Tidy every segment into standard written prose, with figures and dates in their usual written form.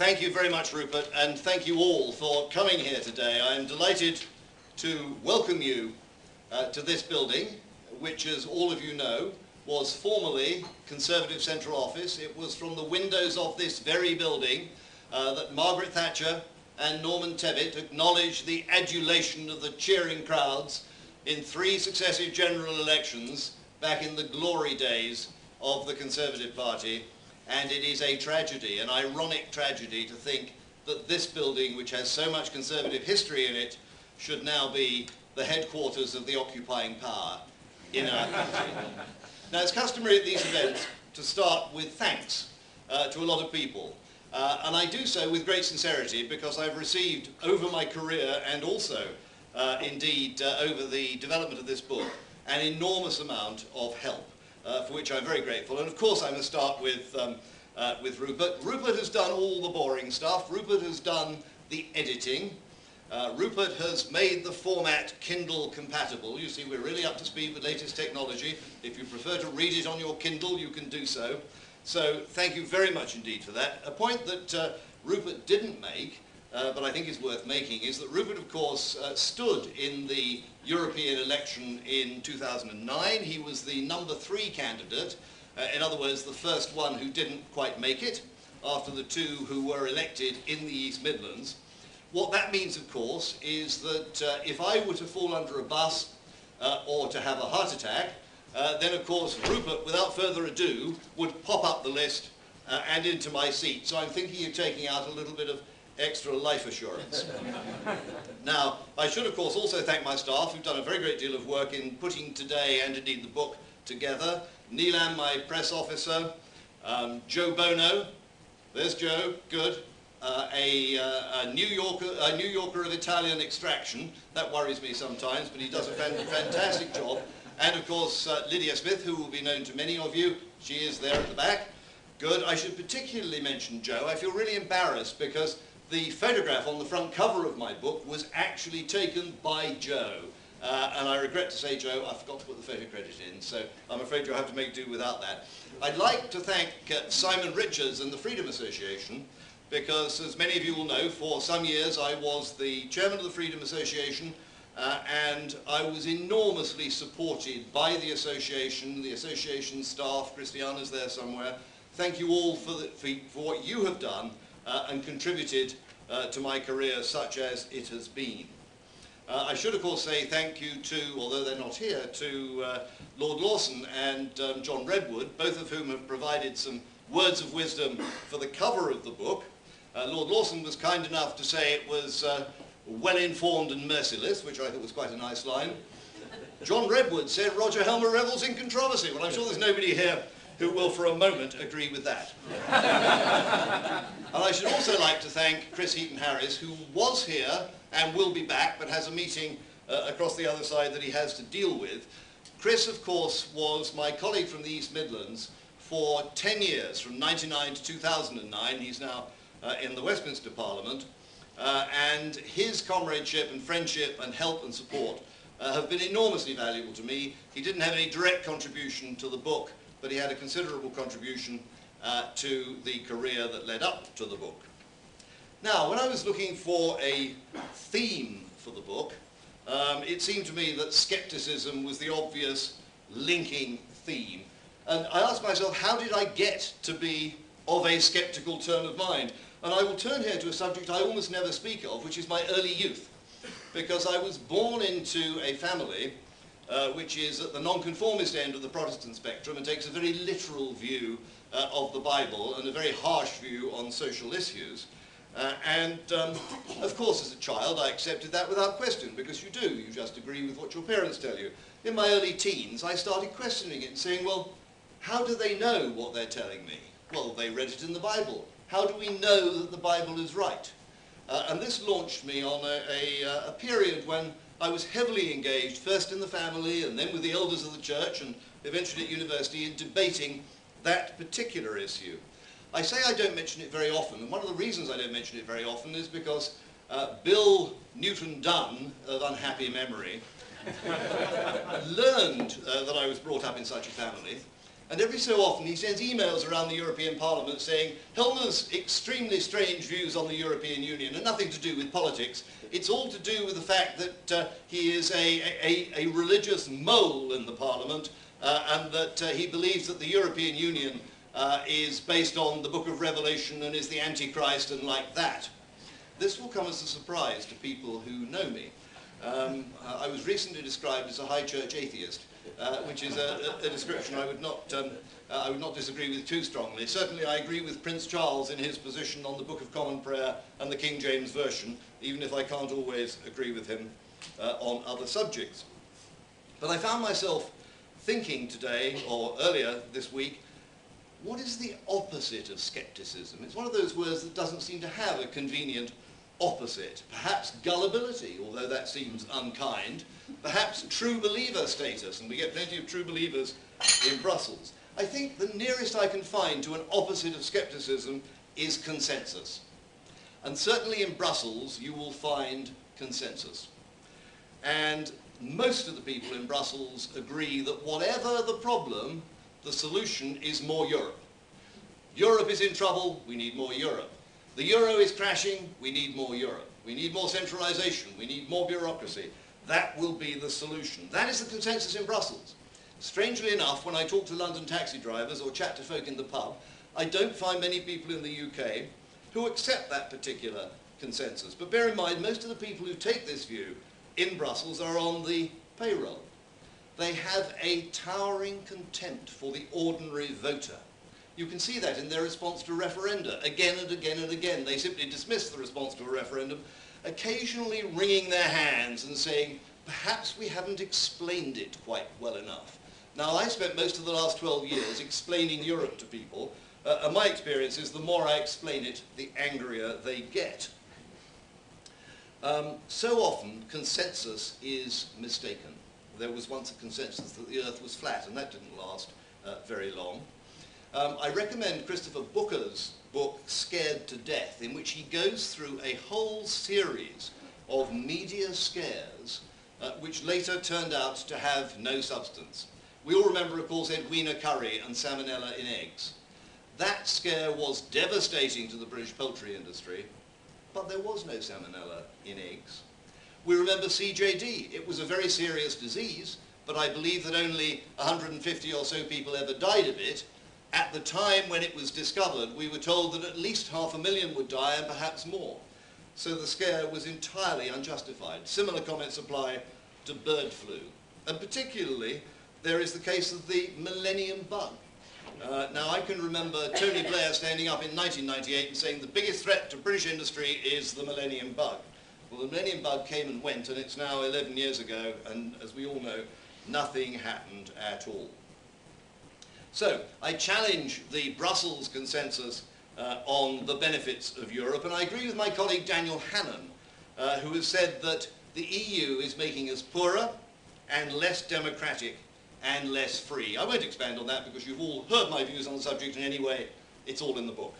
Thank you very much, Rupert, and thank you all for coming here today. I am delighted to welcome you to this building, which, as all of you know, was formerly Conservative Central Office. It was from the windows of this very building that Margaret Thatcher and Norman Tebbit acknowledged the adulation of the cheering crowds in 3 successive general elections back in the glory days of the Conservative Party. And it is a tragedy, an ironic tragedy, to think that this building, which has so much Conservative history in it, should now be the headquarters of the occupying power in our country. Now, it's customary at these events to start with thanks to a lot of people. And I do so with great sincerity because I've received over my career and also indeed over the development of this book an enormous amount of help, for which I'm very grateful. And of course I must start with Rupert. Rupert has done all the boring stuff. Rupert has done the editing. Rupert has made the format Kindle compatible. You see, we're really up to speed with latest technology. If you prefer to read it on your Kindle, you can do so. So thank you very much indeed for that. A point that Rupert didn't make, but I think is worth making, is that Rupert, of course, stood in the European election in 2009. He was the number 3 candidate, in other words, the first one who didn't quite make it, after the 2 who were elected in the East Midlands. What that means, of course, is that if I were to fall under a bus or to have a heart attack, then, of course, Rupert, without further ado, would pop up the list and into my seat. So I'm thinking of taking out a little bit of extra life assurance. Now, I should, of course, also thank my staff, who've done a very great deal of work in putting today and indeed the book together. Neelam, my press officer, Joe Bono, there's Joe, good. A New Yorker of Italian extraction. That worries me sometimes, but he does a fantastic job. And of course, Lydia Smith, who will be known to many of you. She is there at the back. Good. I should particularly mention Joe. I feel really embarrassed because the photograph on the front cover of my book was actually taken by Joe. And I regret to say, Joe, I forgot to put the photo credit in, so I'm afraid you'll have to make do without that. I'd like to thank Simon Richards and the Freedom Association, because, as many of you will know, for some years I was the chairman of the Freedom Association, and I was enormously supported by the association staff. Christiana's there somewhere. Thank you all for what you have done and contributed to my career, such as it has been. I should, of course, say thank you to, although they're not here, to Lord Lawson and John Redwood, both of whom have provided some words of wisdom for the cover of the book. Lord Lawson was kind enough to say it was well-informed and merciless, which I thought was quite a nice line. John Redwood said Roger Helmer revels in controversy. Well, I'm sure there's nobody here who will for a moment agree with that. And I should also like to thank Chris Heaton-Harris, who was here and will be back, but has a meeting across the other side that he has to deal with. Chris, of course, was my colleague from the East Midlands for 10 years, from 1999 to 2009. He's now in the Westminster Parliament. And his comradeship and friendship and help and support have been enormously valuable to me. He didn't have any direct contribution to the book, but he had a considerable contribution to the career that led up to the book. Now, when I was looking for a theme for the book, it seemed to me that skepticism was the obvious linking theme. And I asked myself, how did I get to be of a skeptical turn of mind? And I will turn here to a subject I almost never speak of, which is my early youth. Because I was born into a family which is at the nonconformist end of the Protestant spectrum and takes a very literal view of the Bible and a very harsh view on social issues. Of course, as a child, I accepted that without question, because you do. You just agree with what your parents tell you. In my early teens, I started questioning it and saying, well, how do they know what they're telling me? Well, they read it in the Bible. How do we know that the Bible is right? And this launched me on a period when I was heavily engaged, first in the family and then with the elders of the church and eventually at university, in debating that particular issue. I say I don't mention it very often, and one of the reasons I don't mention it very often is because Bill Newton-Dunn, of unhappy memory, learned that I was brought up in such a family, And every so often he sends emails around the European Parliament saying, Helmer's extremely strange views on the European Union are nothing to do with politics. It's all to do with the fact that he is a religious mole in the Parliament and that he believes that the European Union is based on the book of Revelation and is the Antichrist and like that. This will come as a surprise to people who know me. I was recently described as a high church atheist, which is a description I would not disagree with too strongly. Certainly I agree with Prince Charles in his position on the Book of Common Prayer and the King James Version, even if I can't always agree with him on other subjects. But I found myself thinking today, or earlier this week, what is the opposite of skepticism? It's one of those words that doesn't seem to have a convenient opposite. Perhaps gullibility, although that seems unkind. Perhaps true believer status, and we get plenty of true believers in Brussels. I think the nearest I can find to an opposite of skepticism is consensus. And certainly in Brussels you will find consensus. And most of the people in Brussels agree that whatever the problem, the solution is more Europe. Europe is in trouble, we need more Europe. The euro is crashing, we need more Europe. We need more centralisation, we need more bureaucracy. That will be the solution. That is the consensus in Brussels. Strangely enough, when I talk to London taxi drivers or chat to folk in the pub, I don't find many people in the UK who accept that particular consensus. But bear in mind, most of the people who take this view in Brussels are on the payroll. They have a towering contempt for the ordinary voter. You can see that in their response to referenda. Again and again and again, they simply dismiss the response to a referendum, occasionally wringing their hands and saying, perhaps we haven't explained it quite well enough. Now, I spent most of the last 12 years explaining Europe to people, and my experience is the more I explain it, the angrier they get. So often, consensus is mistaken. There was once a consensus that the Earth was flat, and that didn't last very long. I recommend Christopher Booker's book, Scared to Death, in which he goes through a whole series of media scares which later turned out to have no substance. We all remember, of course, Edwina Curry and salmonella in eggs. That scare was devastating to the British poultry industry, but there was no salmonella in eggs. We remember CJD. It was a very serious disease, but I believe that only 150 or so people ever died of it. At the time when it was discovered, we were told that at least 500,000 would die and perhaps more. So the scare was entirely unjustified. Similar comments apply to bird flu. And particularly, there is the case of the millennium bug. Now, I can remember Tony Blair standing up in 1998 and saying the biggest threat to British industry is the millennium bug. Well, the millennium bug came and went, and it's now 11 years ago, and as we all know, nothing happened at all. So, I challenge the Brussels consensus on the benefits of Europe, and I agree with my colleague Daniel Hannan, who has said that the EU is making us poorer and less democratic and less free. I won't expand on that because you've all heard my views on the subject, and anyway, it's all in the book.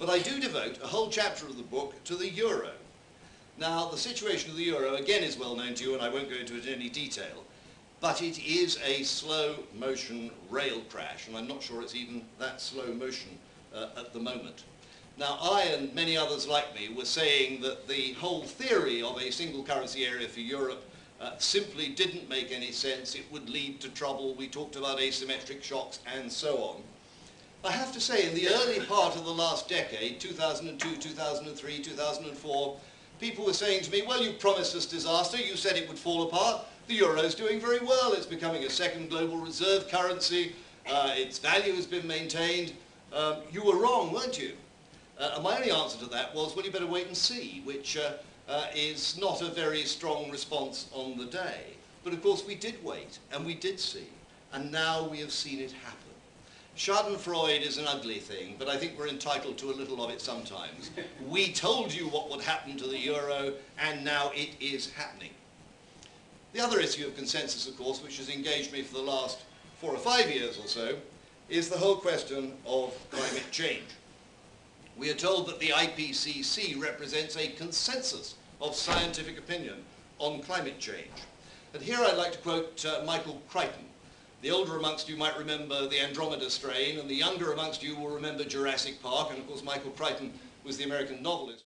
But I do devote a whole chapter of the book to the euro. Now, the situation of the euro, again, is well known to you, and I won't go into it in any detail, but it is a slow motion rail crash, and I'm not sure it's even that slow motion at the moment. Now, I and many others like me were saying that the whole theory of a single currency area for Europe simply didn't make any sense. It would lead to trouble. We talked about asymmetric shocks and so on. I have to say, in the early part of the last decade, 2002, 2003, 2004, people were saying to me, well, you promised us disaster, you said it would fall apart, the euro's doing very well, it's becoming a second global reserve currency, its value has been maintained. You were wrong, weren't you? And my only answer to that was, well, you better wait and see, which is not a very strong response on the day. But of course we did wait, and we did see, and now we have seen it happen. Schadenfreude is an ugly thing, but I think we're entitled to a little of it sometimes. We told you what would happen to the euro, and now it is happening. The other issue of consensus, of course, which has engaged me for the last 4 or 5 years or so, is the whole question of climate change. We are told that the IPCC represents a consensus of scientific opinion on climate change. And here I'd like to quote Michael Crichton, The older amongst you might remember the Andromeda Strain, and the younger amongst you will remember Jurassic Park, and of course Michael Crichton was the American novelist.